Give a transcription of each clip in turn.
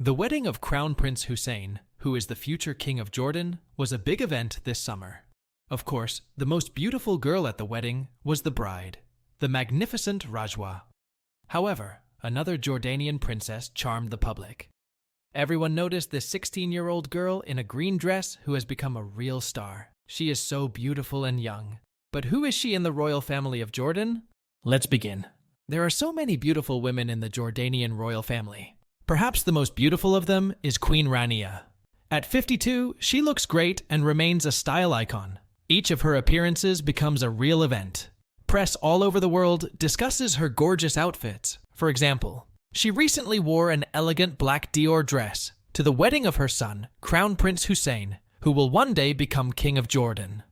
The wedding of Crown Prince Hussein, who is the future king of Jordan, was a big event this summer. Of course, the most beautiful girl at the wedding was the bride, the magnificent Rajwa. However, another Jordanian princess charmed the public. Everyone noticed this 16-year-old girl in a green dress who has become a real star. She is so beautiful and young. But who is she in the royal family of Jordan? Let's begin. There are so many beautiful women in the Jordanian royal family. Perhaps the most beautiful of them is Queen Rania. At 52, she looks great and remains a style icon. Each of her appearances becomes a real event. Press all over the world discusses her gorgeous outfits. For example, she recently wore an elegant black Dior dress to the wedding of her son, Crown Prince Hussein, who will one day become King of Jordan.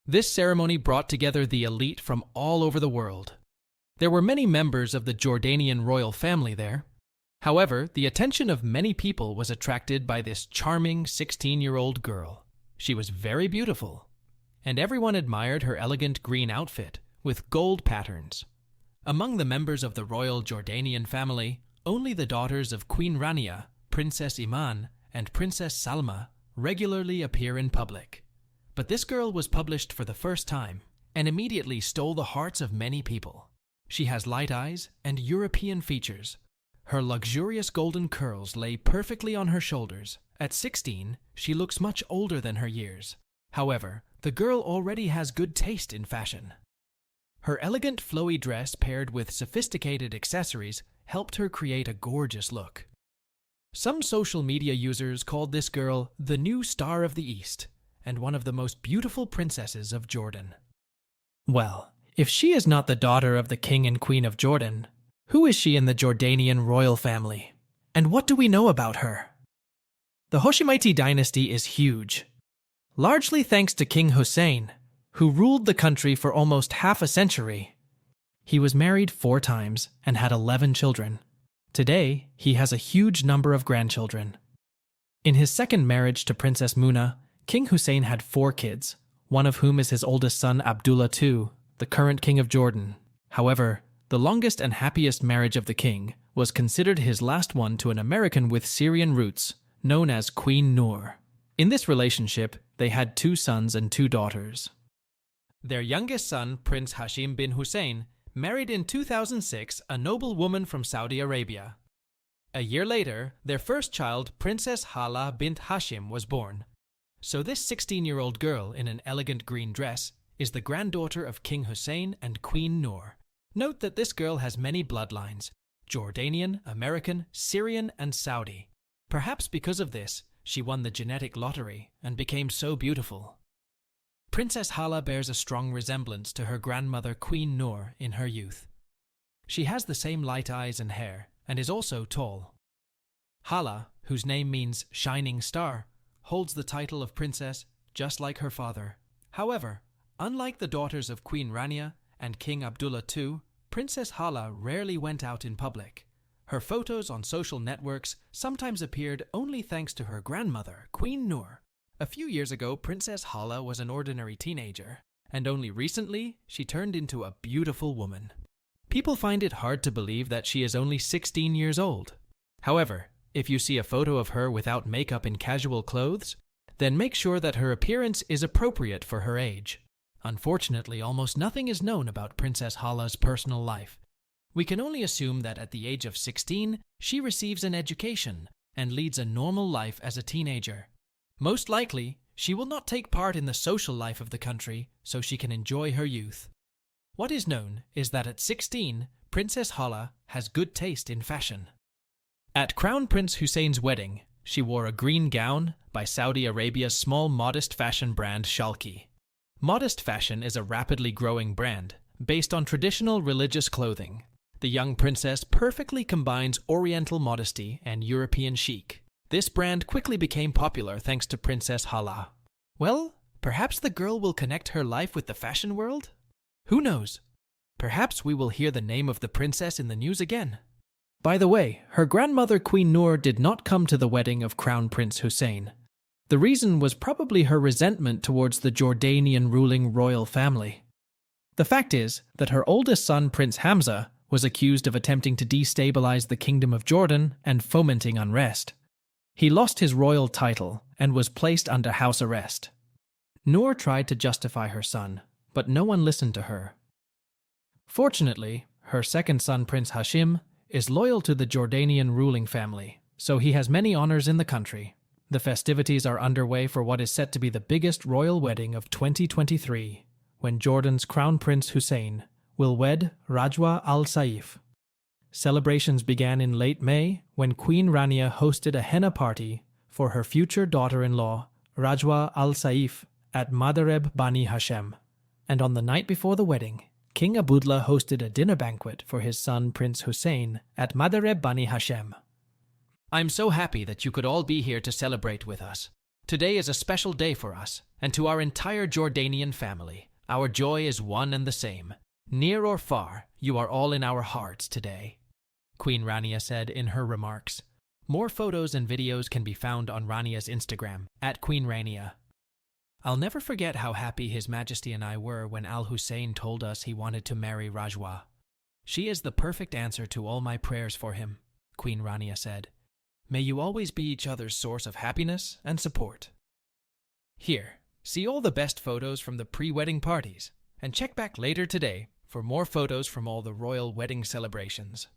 This ceremony brought together the elite from all over the world. There were many members of the Jordanian royal family there. However, the attention of many people was attracted by this charming 16-year-old girl. She was very beautiful, and everyone admired her elegant green outfit with gold patterns. Among the members of the royal Jordanian family, only the daughters of Queen Rania, Princess Iman, and Princess Salma regularly appear in public. But this girl was published for the first time and immediately stole the hearts of many people. She has light eyes and European features. Her luxurious golden curls lay perfectly on her shoulders. At 16, she looks much older than her years. However, the girl already has good taste in fashion. Her elegant flowy dress paired with sophisticated accessories helped her create a gorgeous look. Some social media users called this girl the new star of the East and one of the most beautiful princesses of Jordan. Well, if she is not the daughter of the king and queen of Jordan, who is she in the Jordanian royal family? And what do we know about her? The Hashemite dynasty is huge, largely thanks to King Hussein, who ruled the country for almost half a century. He was married 4 times and had 11 children. Today, he has a huge number of grandchildren. In his second marriage to Princess Muna, King Hussein had 4 kids, one of whom is his oldest son Abdullah II, the current king of Jordan. However, the longest and happiest marriage of the king was considered his last one to an American with Syrian roots, known as Queen Noor. In this relationship, they had 2 sons and 2 daughters. Their youngest son, Prince Hashim bin Hussein, married in 2006 a noble woman from Saudi Arabia. A year later, their first child, Princess Hala bint Hashim, was born. So this 16-year-old girl in an elegant green dress is the granddaughter of King Hussein and Queen Noor. Note that this girl has many bloodlines: Jordanian, American, Syrian, and Saudi. Perhaps because of this, she won the genetic lottery and became so beautiful. Princess Hala bears a strong resemblance to her grandmother Queen Noor in her youth. She has the same light eyes and hair, and is also tall. Hala, whose name means shining star, holds the title of princess just like her father. However, unlike the daughters of Queen Rania and King Abdullah II, Princess Hala rarely went out in public. Her photos on social networks sometimes appeared only thanks to her grandmother, Queen Noor. A few years ago, Princess Hala was an ordinary teenager, and only recently she turned into a beautiful woman. People find it hard to believe that she is only 16 years old. However, if you see a photo of her without makeup in casual clothes, then make sure that her appearance is appropriate for her age. Unfortunately, almost nothing is known about Princess Hala's personal life. We can only assume that at the age of 16, she receives an education and leads a normal life as a teenager. Most likely, she will not take part in the social life of the country, so she can enjoy her youth. What is known is that at 16, Princess Hala has good taste in fashion. At Crown Prince Hussein's wedding, she wore a green gown by Saudi Arabia's small modest fashion brand Shalki. Modest fashion is a rapidly growing brand based on traditional religious clothing. The young princess perfectly combines Oriental modesty and European chic. This brand quickly became popular thanks to Princess Hala. Well, perhaps the girl will connect her life with the fashion world? Who knows? Perhaps we will hear the name of the princess in the news again. By the way, her grandmother Queen Noor did not come to the wedding of Crown Prince Hussein. The reason was probably her resentment towards the Jordanian ruling royal family. The fact is that her oldest son Prince Hamza was accused of attempting to destabilize the Kingdom of Jordan and fomenting unrest. He lost his royal title and was placed under house arrest. Noor tried to justify her son, but no one listened to her. Fortunately, her second son, Prince Hashim, is loyal to the Jordanian ruling family, so he has many honors in the country. The festivities are underway for what is set to be the biggest royal wedding of 2023, when Jordan's Crown Prince Hussein will wed Rajwa Al Saif. Celebrations began in late May when Queen Rania hosted a henna party for her future daughter-in-law, Rajwa Al Saif, at Madareb Bani Hashem. And on the night before the wedding, King Abdullah hosted a dinner banquet for his son Prince Hussein at Madareb Bani Hashem. I'm so happy that you could all be here to celebrate with us. Today is a special day for us, and to our entire Jordanian family. Our joy is one and the same. Near or far, you are all in our hearts today, Queen Rania said in her remarks. More photos and videos can be found on Rania's Instagram, @QueenRania. I'll never forget how happy His Majesty and I were when Al Hussein told us he wanted to marry Rajwa. She is the perfect answer to all my prayers for him, Queen Rania said. May you always be each other's source of happiness and support. Here, see all the best photos from the pre-wedding parties, and check back later today for more photos from all the royal wedding celebrations.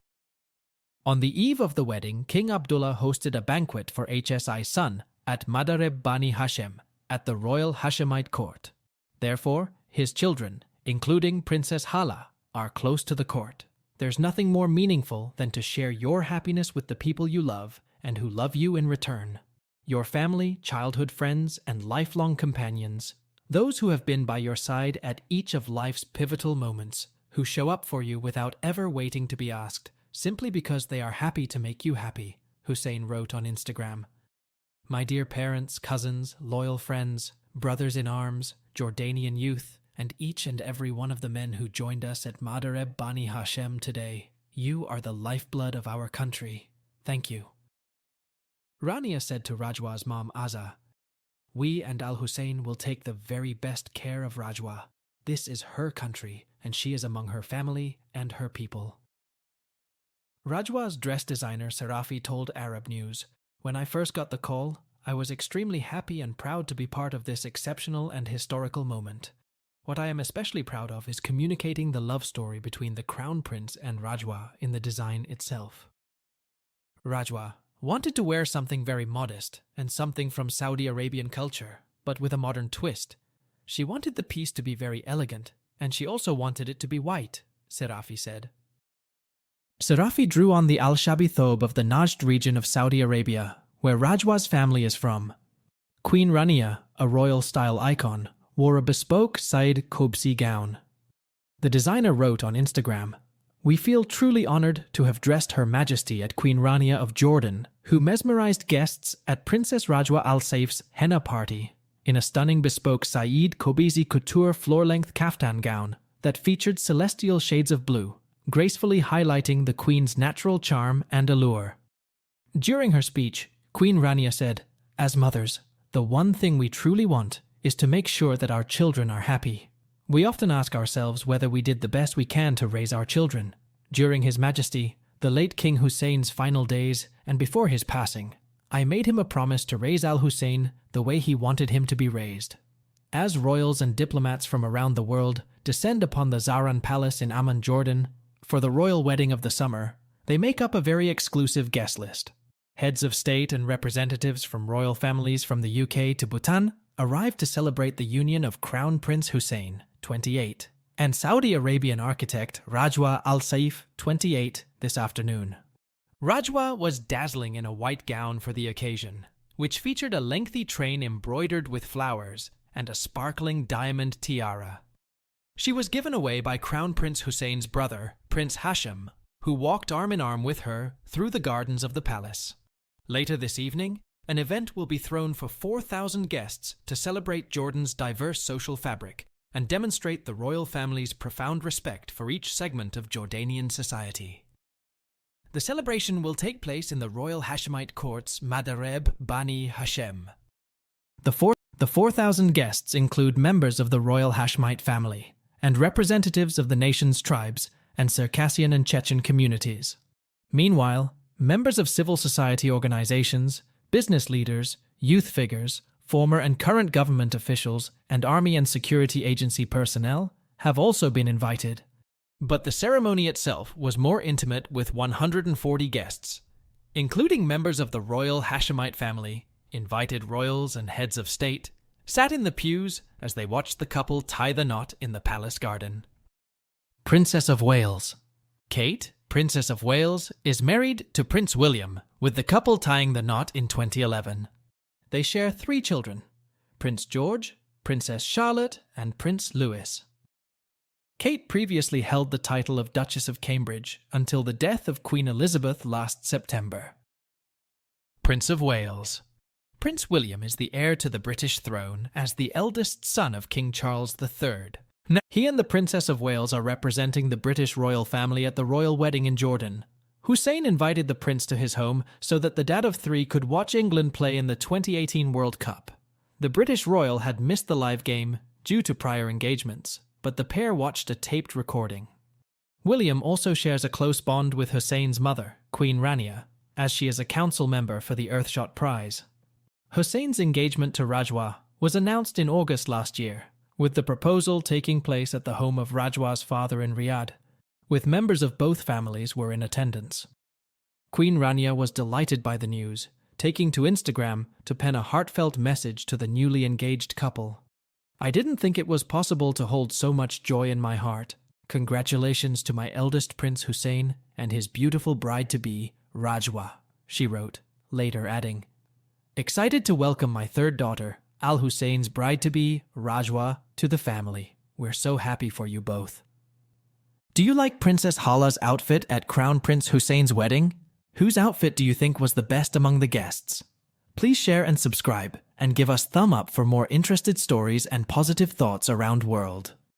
On the eve of the wedding, King Abdullah hosted a banquet for HSI's son at Madareb Bani Hashem at the royal Hashemite court. Therefore, his children, including Princess Hala, are close to the court. There's nothing more meaningful than to share your happiness with the people you love and who love you in return. Your family, childhood friends, and lifelong companions. Those who have been by your side at each of life's pivotal moments, who show up for you without ever waiting to be asked, simply because they are happy to make you happy, Hussein wrote on Instagram. My dear parents, cousins, loyal friends, brothers in arms, Jordanian youth, and each and every one of the men who joined us at Madareb Bani Hashem today, you are the lifeblood of our country. Thank you. Rania said to Rajwa's mom Azza, We and Al Hussein will take the very best care of Rajwa. This is her country, and she is among her family and her people. Rajwa's dress designer Sarafi told Arab News, When I first got the call, I was extremely happy and proud to be part of this exceptional and historical moment. What I am especially proud of is communicating the love story between the Crown Prince and Rajwa in the design itself. Rajwa wanted to wear something very modest and something from Saudi Arabian culture, but with a modern twist. She wanted the piece to be very elegant, and she also wanted it to be white, Sarafi said. Sarafi drew on the Al-Shabi thobe of the Najd region of Saudi Arabia, where Rajwa's family is from. Queen Rania, a royal-style icon, wore a bespoke Said Kobsi gown. The designer wrote on Instagram, We feel truly honored to have dressed Her Majesty at Queen Rania of Jordan, who mesmerized guests at Princess Rajwa Al Saif's henna party, in a stunning bespoke Said Kobsi couture floor-length kaftan gown that featured celestial shades of blue, gracefully highlighting the Queen's natural charm and allure. During her speech, Queen Rania said, As mothers, the one thing we truly want is to make sure that our children are happy. We often ask ourselves whether we did the best we can to raise our children. During His Majesty, the late King Hussein's final days, and before his passing, I made him a promise to raise Al-Hussein the way he wanted him to be raised. As royals and diplomats from around the world descend upon the Zahran Palace in Amman, Jordan, for the royal wedding of the summer, they make up a very exclusive guest list. Heads of state and representatives from royal families from the UK to Bhutan arrived to celebrate the union of Crown Prince Hussein, 28, and Saudi Arabian architect Rajwa Al Saif, 28, this afternoon. Rajwa was dazzling in a white gown for the occasion, which featured a lengthy train embroidered with flowers and a sparkling diamond tiara. She was given away by Crown Prince Hussein's brother, Prince Hashem, who walked arm in arm with her through the gardens of the palace. Later this evening, an event will be thrown for 4,000 guests to celebrate Jordan's diverse social fabric and demonstrate the royal family's profound respect for each segment of Jordanian society. The celebration will take place in the royal Hashemite court's Madareb Bani Hashem. The 4,000 guests include members of the royal Hashemite family and representatives of the nation's tribes and Circassian and Chechen communities. Meanwhile, members of civil society organizations, business leaders, youth figures, former and current government officials, and army and security agency personnel have also been invited. But the ceremony itself was more intimate, with 140 guests, including members of the royal Hashemite family. Invited royals and heads of state sat in the pews as they watched the couple tie the knot in the palace garden. Princess of Wales. Kate, Princess of Wales, is married to Prince William, with the couple tying the knot in 2011. They share 3 children: Prince George, Princess Charlotte, and Prince Louis. Kate previously held the title of Duchess of Cambridge until the death of Queen Elizabeth last September. Prince of Wales. Prince William is the heir to the British throne as the eldest son of King Charles III. He and the Princess of Wales are representing the British royal family at the royal wedding in Jordan. Hussein invited the prince to his home so that the dad of 3 could watch England play in the 2018 World Cup. The British royal had missed the live game due to prior engagements, but the pair watched a taped recording. William also shares a close bond with Hussein's mother, Queen Rania, as she is a council member for the Earthshot Prize. Hussein's engagement to Rajwa was announced in August last year, with the proposal taking place at the home of Rajwa's father in Riyadh, with members of both families were in attendance. Queen Rania was delighted by the news, taking to Instagram to pen a heartfelt message to the newly engaged couple. "I didn't think it was possible to hold so much joy in my heart. Congratulations to my eldest Prince Hussein and his beautiful bride-to-be, Rajwa," she wrote, later adding, "Excited to welcome my 3rd daughter, Al Hussein's bride-to-be, Rajwa, to the family. We're so happy for you both." Do you like Princess Hala's outfit at Crown Prince Hussein's wedding? Whose outfit do you think was the best among the guests? Please share and subscribe, and give us thumb up for more interested stories and positive thoughts around world.